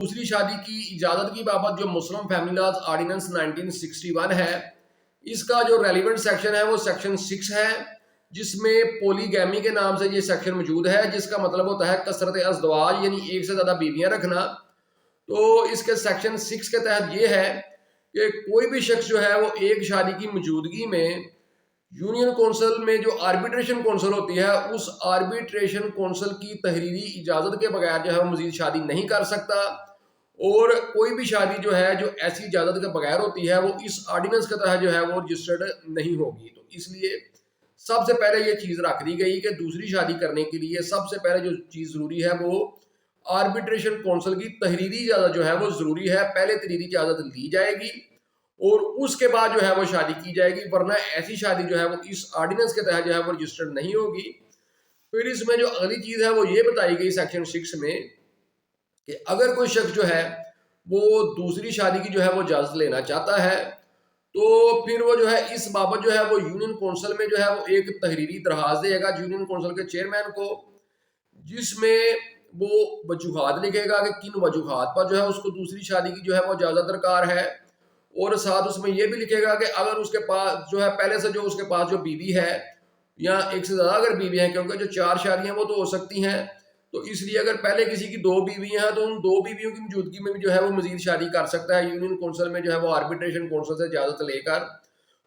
दूसरी शादी की इजाज़त की बाबत जो मुस्लिम फैमिली लॉज ऑर्डिनेंस 1961 है, इसका जो रेलिवेंट सेक्शन है वो सेक्शन 6 है, जिसमें पोलीगैमी के नाम से ये सेक्शन मौजूद है, जिसका मतलब होता है कसरत अज़दवाज, यानी एक से ज़्यादा बीवियाँ रखना। तो इसके सेक्शन 6 के तहत ये है कि कोई भी शख्स जो है वो एक शादी की मौजूदगी में यूनियन कौंसिल में जो आर्बिट्रेशन कौंसिल होती है, उस आर्बिट्रेशन कौंसिल की तहरीरी इजाज़त के बगैर जो है वो मज़ीद शादी नहीं कर सकता। और कोई भी शादी जो है जो ऐसी इजाज़त के बगैर होती है वो इस ऑर्डिनेंस के तहत जो है वो रजिस्टर्ड नहीं होगी। तो इसलिए सबसे पहले ये चीज़ रख दी गई कि दूसरी शादी करने के लिए सबसे पहले जो चीज़ ज़रूरी है वो आर्बिट्रेशन कौंसिल की तहरीरी इजाज़त जो है वो ज़रूरी है। पहले तहरीरी इजाज़त ली जाएगी और उसके बाद जो है वो शादी की जाएगी, वरना ऐसी शादी जो है वो इस ऑर्डिनेंस के तहत जो है वो रजिस्टर्ड नहीं होगी। फिर इसमें जो अगली चीज़ है वो ये बताई गई सेक्शन 6 में कि अगर कोई शख्स जो है वो दूसरी शादी की जो है वो इजाज़त लेना चाहता है, तो फिर वो जो है इस बाबत जो है वो यूनियन कौंसिल में जो है वो एक तहरीरी दरखास्त देगा यूनियन कौंसिल के चेयरमैन को, जिसमें वो वजूहात लिखेगा कि किन वजूहात पर जो है उसको दूसरी शादी की जो है वो इजाज़त दरकार है। और साथ उसमें ये भी लिखेगा कि अगर उसके पास जो है पहले से जो उसके पास जो बीवी है या एक से ज़्यादा अगर बीवी हैं, क्योंकि जो 4 शादियाँ वो तो हो सकती हैं, तो इसलिए अगर पहले किसी की 2 बीवियाँ हैं तो उन 2 बीवियों की मौजूदगी में भी जो है वो मज़ीद शादी कर सकता है यूनियन कौंसिल में जो है वो आर्बिट्रेशन कौंसिल से इजाज़त लेकर।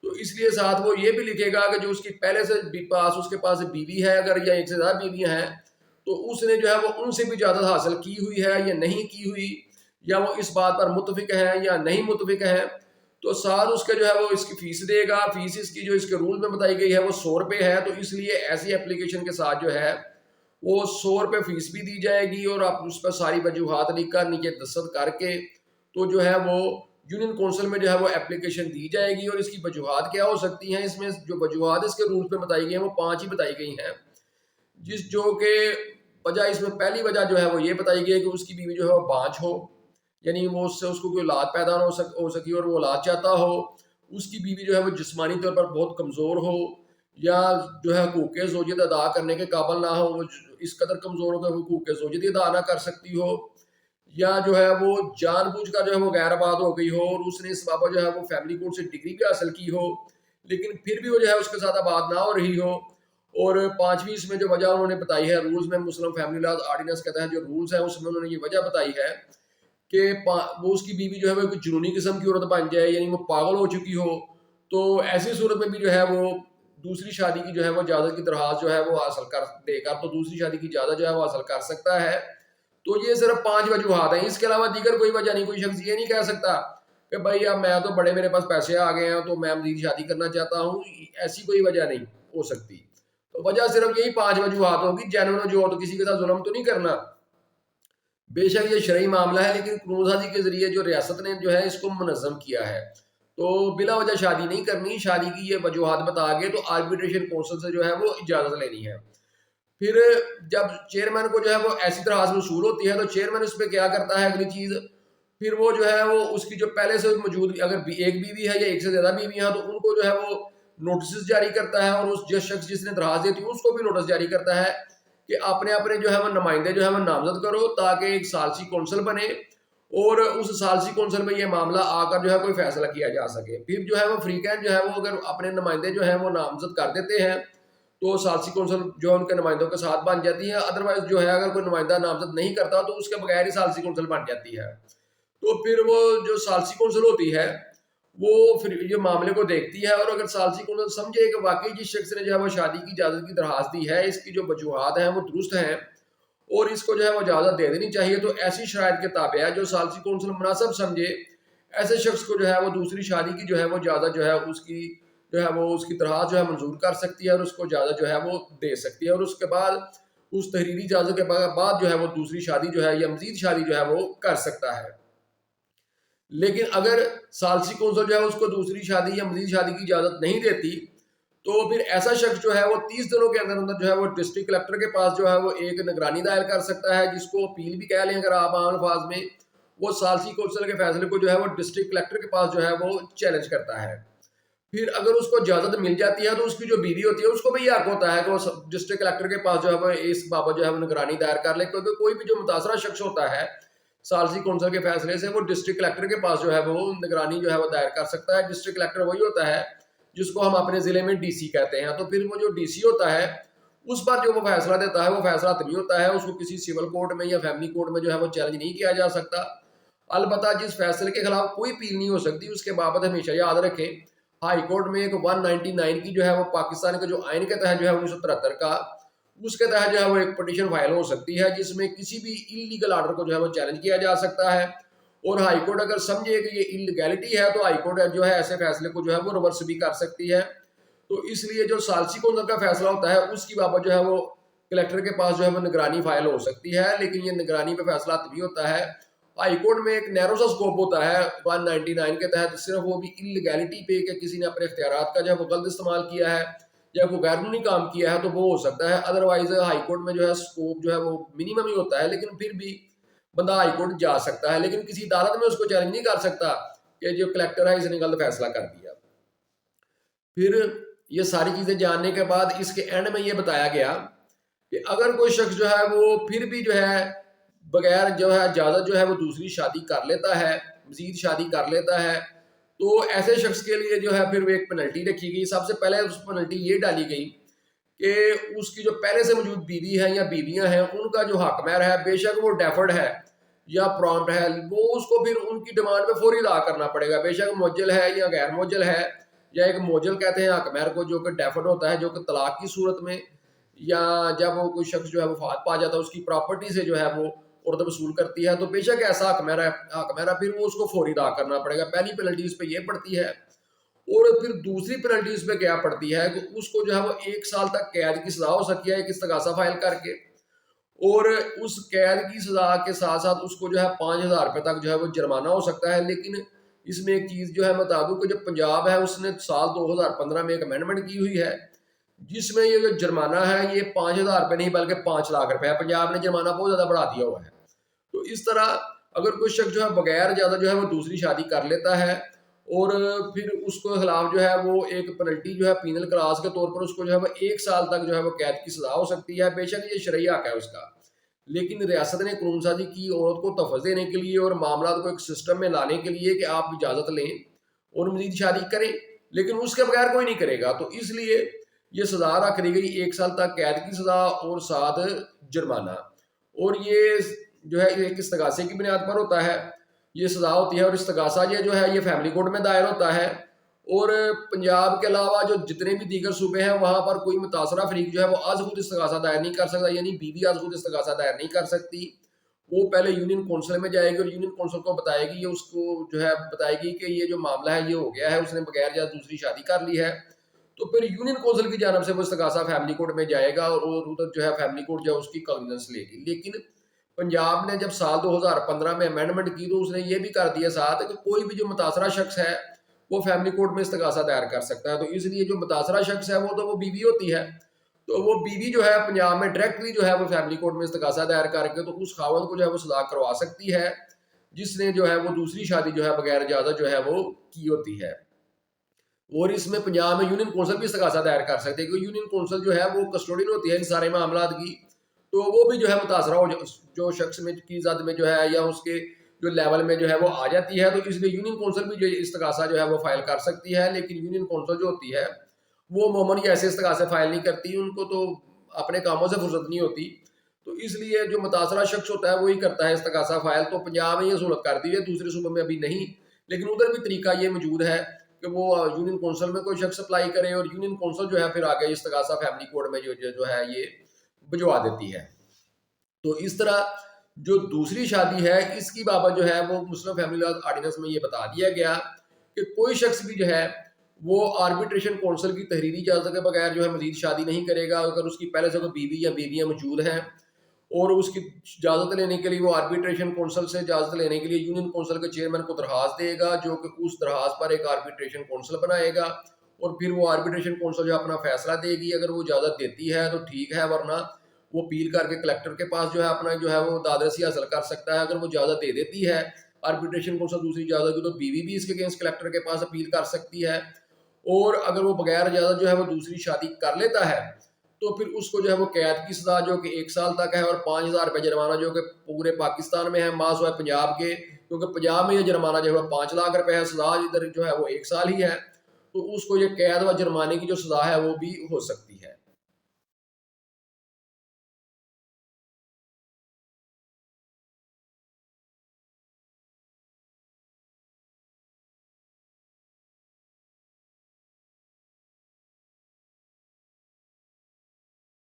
तो इसलिए साथ वो ये भी लिखेगा कि जो उसकी पहले से उसके पास बीवी है अगर, या एक से ज़्यादा बीवियाँ हैं, तो उसने जो है वो उनसे भी इजाज़त हासिल की हुई है या नहीं की हुई, या वो इस बात पर मुत्तफिक हैं या नहीं मुत्तफिक हैं। तो साथ उसके जो है वो इसकी फीस देगा। फीस इसकी जो इसके रूल में बताई गई है वो 100 रुपये है। तो इसलिए ऐसी एप्लीकेशन के साथ जो है वो 100 रुपये फीस भी दी जाएगी, और आप उस पर सारी वजूहात लिख कर नीचे दस्तखत करके तो जो है वो यूनियन कौंसिल में जो है वो एप्लीकेशन दी जाएगी। और इसकी वजूहात क्या हो सकती हैं, इसमें जो वजूहात इसके रूल्स में बताई गई हैं वो 5 ही बताई गई हैं। जिस जो कि वजह इसमें पहली वजह जो है वो ये बताई गई है कि उसकी बीवी जो है वो बांझ हो, यानी वो उससे उसको कोई औलाद पैदा ना हो सकी और वो औलाद चाहता हो। उसकी बीवी जो है वो जिस्मानी तौर पर बहुत कमज़ोर हो, या जो है हकूक़ ज़ौजियत अदा करने के काबिल ना हो, वो इस कदर कमज़ोर हो कि हकूक़ ज़ौजियत अदा ना कर सकती हो, या जो है वो जानबूझकर जो है वो गैर आबाद हो गई हो और उसने इस बाबत जो है वो फैमिली कोर्ट से डिग्री भी हासिल की हो, लेकिन फिर भी वो जो है उसके साथ आबाद ना हो रही हो। और 5वीं इसमें जो वजह उन्होंने बताई है रूल्स में, मुस्लिम फैमिली लॉ ऑर्डिनेंस के तहत जो रूल्स हैं उसमें उन्होंने ये वजह बताई है कि वो उसकी बीवी जो है वो एक जुनूनी किस्म की औरत बन जाए, यानी वो पागल हो चुकी हो। तो ऐसी सूरत में भी जो है वो दूसरी शादी की जो है वो इजाज़त की दरखास्त जो है वो हासिल कर देकर तो दूसरी शादी की इजाज़त जो है वो हासिल कर सकता है। तो ये सिर्फ 5 वजूहात हैं, इसके अलावा दीगर कोई वजह नहीं। कोई शख्स ये नहीं कह सकता कि भाई अब मैं तो बड़े मेरे पास पैसे आ गए हैं तो मैं मज़ीद शादी करना चाहता हूँ, ऐसी कोई वजह नहीं हो सकती। तो वजह सिर्फ यही 5 वजूहात होगी। जेन्युइन जो हो, तो किसी के साथ जुल्म तो नहीं करना। बेशक ये शरई मामला है, लेकिन कानून साजी के ज़रिए जो रियासत ने जो है इसको मुनज़्ज़म किया है। तो बिला वजह शादी नहीं करनी, शादी की ये वजूहात बता के तो आर्बिट्रेशन कौंसिल से जो है वो इजाज़त लेनी है। फिर जब चेयरमैन को जो है वो ऐसी दरखास्त वसूल होती है तो चेयरमैन इस पे क्या करता है, अगली चीज़ फिर वो जो है वो उसकी जो पहले से मौजूद अगर एक बीवी है या एक से ज़्यादा बीवियाँ हैं तो उनको जो है वो नोटिस जारी करता है, और उस जिस शख्स जिसने दरखास्त दी थी उसको भी नोटिस जारी करता है कि अपने अपने जो है वो नुमाइंदे जो है वो नामजद करो, ताकि एक सालसी कौंसिल बने और उस सालसी कौंसिल में ये मामला आकर जो है कोई फैसला किया जा सके। फिर जो है वो फ्रीकैन जो है वो अगर अपने नुमाइंदे जो है वो नामजद कर देते हैं तो सालसी कौंसिल जो है उनके नुमाइंदों के साथ बन जाती है। अदरवाइज जो है अगर कोई नुमाइंदा नामजद नहीं करता तो उसके बगैर ही सालसी कौंसिल बन जाती है। तो फिर वो जो सालसी कौंसिल होती है वो फिर ये मामले को देखती है, और अगर सालसी कौंसिल समझे कि वाकई जिस शख्स ने जो है वो शादी की इजाज़त की दरखास्त दी है इसकी जो वजूहात हैं वो दुरुस्त हैं और इसको जो है वो इजाज़त दे देनी चाहिए, तो ऐसी शराइत के ताबे है जो सालसी कौंसिल मुनासिब समझे, ऐसे शख्स को जो है वो दूसरी शादी की जो है वो इजाज़त जो है उसकी जो है वो उसकी दरखास्त जो है मंजूर कर सकती है और उसको इजाज़त जो है वो दे सकती है। और उसके बाद उस तहरीरी इजाज़त के बाद जो है वो दूसरी शादी जो है या मज़ीद शादी जो है वो कर सकता है। लेकिन अगर सालसी कौंसिल जो है उसको दूसरी शादी या मज़ीद शादी की इजाज़त नहीं देती, तो फिर ऐसा शख्स जो है वो 30 दिनों के अंदर अंदर जो है वो डिस्ट्रिक्ट कलेक्टर के पास जो है वो एक निगरानी दायर कर सकता है, जिसको अपील भी कह लें अगर आप आम अल्फाज में। वो सालसी कौंसिल के फैसले को जो है वो डिस्ट्रिक्ट कलेक्टर के पास जो है वो चैलेंज करता है। फिर अगर उसको इजाज़त मिल जाती है तो उसकी जो बीवी होती है उसको भी ये हक होता है कि वो डिस्ट्रिक्ट कलेक्टर के पास जो है वो इस बाबत जो है वो निगरानी दायर कर ले, क्योंकि कोई भी जो मुतासरा शख्स होता है सालसी कौंसिल के फैसले से वो डिस्ट्रिक्ट कलेक्टर के पास जो है वो निगरानी जो है वो दायर कर सकता है। डिस्ट्रिक्ट कलेक्टर वही होता है जिसको हम अपने ज़िले में डीसी कहते हैं। तो फिर वो जो डीसी होता है उस पर जो वो फैसला देता है वो फैसला तभी होता है, उसको किसी सिविल कोर्ट में या फैमिली कोर्ट में जो है वो चैलेंज नहीं किया जा सकता। अलबत्ता जिस फैसले के खिलाफ कोई अपील नहीं हो सकती उसके बाबत हमेशा याद रखें, हाई कोर्ट में एक 199 की जो है वो पाकिस्तान के जो आइन के तहत जो है 1973 का, उसके तहत जो है वो एक पटिशन फाइल हो सकती है जिसमें किसी भी इलीगल ऑर्डर को जो है वो चैलेंज किया जा सकता है। और हाई कोर्ट अगर समझे कि ये इलीगैलिटी है तो हाई कोर्ट जो है ऐसे फैसले को जो है वो रिवर्स भी कर सकती है। तो इसलिए जो सालसी कौंसिल का फैसला होता है उसकी बाबत जो है वो कलेक्टर के पास जो है वो निगरानी फाइल हो सकती है, लेकिन ये निगरानी पे फैसला तभी होता है। हाई कोर्ट में एक नैरो सा स्कोप होता है 199 के तहत, सिर्फ वो भी इलीगैलिटी पे कि किसी ने अपने इख्तियारात का जो है वो गलत इस्तेमाल किया है या कोई गैरकानूनी काम किया है तो वो हो सकता है। अदरवाइज हाई कोर्ट में जो है स्कोप जो है वो मिनिमम ही होता है, लेकिन फिर भी बंदा हाई कोर्ट जा सकता है, लेकिन किसी अदालत में उसको चैलेंज नहीं कर सकता कि जो कलेक्टर है इसने गलत फैसला कर दिया। फिर ये सारी चीज़ें जानने के बाद इसके एंड में ये बताया गया कि अगर कोई शख्स जो है वो फिर भी जो है बगैर जो है इजाज़त जो है वो दूसरी शादी कर लेता है, मजीद शादी कर लेता है, तो ऐसे शख्स के लिए जो है फिर वो एक पेनल्टी रखी गई। सबसे पहले उस पेनल्टी ये डाली गई कि उसकी जो पहले से मौजूद बीवी है या बीवियां हैं उनका जो हक महर है, बेशक वो डेफर्ड है या प्रॉम्प्ट है, वो उसको फिर उनकी डिमांड पे फौरी अदा करना पड़ेगा। बेशक मोजल है या गैर मोजल है, या एक मोजल कहते हैं हक महर को जो कि डेफर्ड होता है, जो कि तलाक की सूरत में या जब वो कोई शख्स जो है वफात पा जाता है उसकी प्रॉपर्टी से जो है वो औरत वसूल करती है, तो बेशक ऐसा हक महर फिर वो उसको फौरी अदा करना पड़ेगा। पहली पेनल्टी उस पर यह पड़ती है। और फिर दूसरी पेनल्टी उस पर क्या पड़ती है कि उसको जो है वो 1 साल तक कैद की सजा हो सकती है एक इस्तगासा फाइल करके, और उस कैद की सजा के साथ साथ उसको जो है 5,000 रुपये तक जो है वो जुर्माना हो सकता है। लेकिन इसमें एक चीज़ जो है मैं बता दूं कि जो पंजाब है उसने साल 2015 में एक अमेंडमेंट की हुई है जिसमें ये जो जुर्माना है ये 5,000 रुपये नहीं बल्कि 5 लाख रुपये है। पंजाब ने जुर्माना बहुत ज़्यादा बढ़ा दिया हुआ है। तो इस तरह अगर कोई शख्स जो है बगैर ज़्यादा जो है वो दूसरी शादी कर लेता है और फिर उसको खिलाफ जो है वो एक पेनल्टी जो है पीनल क्लास के तौर पर उसको जो है वो 1 साल तक जो है वो कैद की सजा हो सकती है। बेशक ये शरई हक है उसका, लेकिन रियासत ने कानून साजी की औरत को तहफ़्फ़ुज़ देने के लिए और मामला को एक सिस्टम में लाने के लिए कि आप इजाज़त लें और मजीद शादी करें, लेकिन उसके बगैर कोई नहीं करेगा। तो इसलिए ये सजा रख दी गई 1 साल तक कैद की सजा और साथ जुर्माना। और ये जो है एक इस्तगासे की बुनियाद पर होता है, ये सजा होती है। और इस्तगासा ये जो है ये फैमिली कोर्ट में दायर होता है। और पंजाब के अलावा जो जितने भी दीगर सूबे हैं वहाँ पर कोई मुतासरा फरीक जो है वो आज खुद इस्तगासा दायर नहीं कर सकता, यानी बीवी आज खुद इस्तगासा दायर नहीं कर सकती। वो पहले यूनियन कौंसिल में जाएगी और यूनियन कौंसिल को बताएगी, ये उसको जो है बताएगी कि ये जो मामला है ये हो गया है, उसने बगैर या दूसरी शादी कर ली है। तो फिर यूनियन कौंसिल की जानब से वो इस्तगासा फैमिली कोर्ट में जाएगा और उधर जो है फैमिली कोर्ट जो है उसकी कॉग्निजेंस लेगी। लेकिन पंजाब ने जब साल 2015 में अमेंडमेंट की तो उसने ये भी कर दिया साथ कि कोई भी जो मुतासरा शख्स है वो फैमिली कोर्ट में इस्तगासा दायर कर सकता है। तो इसलिए जो मुतासरा शख्स है वो तो वो बीवी होती है, तो वो बीवी जो है पंजाब में डायरेक्टली जो है वो फैमिली कोर्ट में इस्तगासा दायर करके तो उस खावंद को जो है वो सदा करवा सकती है जिसने जो है वो दूसरी शादी जो है बगैर इजाजत जो है वो की होती है। और इसमें पंजाब में यूनियन कौंसिल भी इस्तगासा दायर कर सकते हैं, क्योंकि यूनियन कौंसिल जो है वो कस्टोडियन होती है इन सारे मामला की। तो वो भी जो है मुतासरा हो जो शख्स में की जद में जो है या उसके जो लेवल में जो है वो आ जाती है, तो इसलिए यूनियन कौंसिल भी जो इस्तगासा जो है वो फाइल कर सकती है। लेकिन यूनियन कौंसिल जो होती है वो अमूमन ऐसे इस्तगासे फाइल नहीं करती, उनको तो अपने कामों से फुर्सत नहीं होती। तो इसलिए जो मुतासरा शख्स होता है वही करता है इस्तगासा फाइल। तो पंजाब में ये सहूलत कर दी है, दूसरे सूबे में अभी नहीं, लेकिन उधर भी तरीका ये मौजूद है कि वो यूनियन कौंसिल में कोई शख्स अप्लाई करे और यूनियन कौंसिल जो है फिर आगे इस्तगासा फैमिली कोर्ट में जो है ये भिजवा देती है। तो इस तरह जो दूसरी शादी है इसकी बाबत जो है वो मुस्लिम फैमिली लॉ ऑर्डिनेंस में ये बता दिया गया कि कोई शख्स भी जो है वो आर्बिट्रेशन कौंसिल की तहरीरी इजाज़त के बगैर जो है मजीद शादी नहीं करेगा। अगर उसकी पहले से कोई बीवी या बीवियाँ मौजूद हैं और उसकी इजाज़त लेने के लिए वो आर्बिट्रेशन कौंसिल से इजाज़त लेने के लिए यूनियन कौंसिल के चेयरमैन को दरखास्त देगा, जो कि उस दरखास्त पर एक आर्बिट्रेशन कौंसिल बनाएगा और फिर वो आर्बिट्रेशन कौंसिल जो अपना फैसला देगी। अगर वो इजाज़त देती है तो ठीक है, वरना वो अपील करके कलेक्टर के पास जो है अपना जो है वो दादरसी हासिल कर सकता है। अगर वो इजाज़त दे देती है आर्बिट्रेशन कौंसिल दूसरी इजाज़त की, तो बीवी भी इसके अगेंस्ट कलेक्टर के पास अपील कर सकती है। और अगर वो बगैर इजाज़त जो है वो दूसरी शादी कर लेता है تو پھر اس کو جو ہے وہ قید کی سزا جو کہ 1 سال تک ہے، اور 5,000 روپے جرمانہ جو کہ پورے پاکستان میں ہے، ماس ہوا ہے پنجاب کے، کیونکہ پنجاب میں یہ جرمانہ جو ہے 5 لاکھ روپے ہے، سزا ادھر جو ہے وہ 1 سال ہی ہے، تو اس کو یہ قید و جرمانے کی جو سزا ہے وہ بھی ہو سکتی ہے۔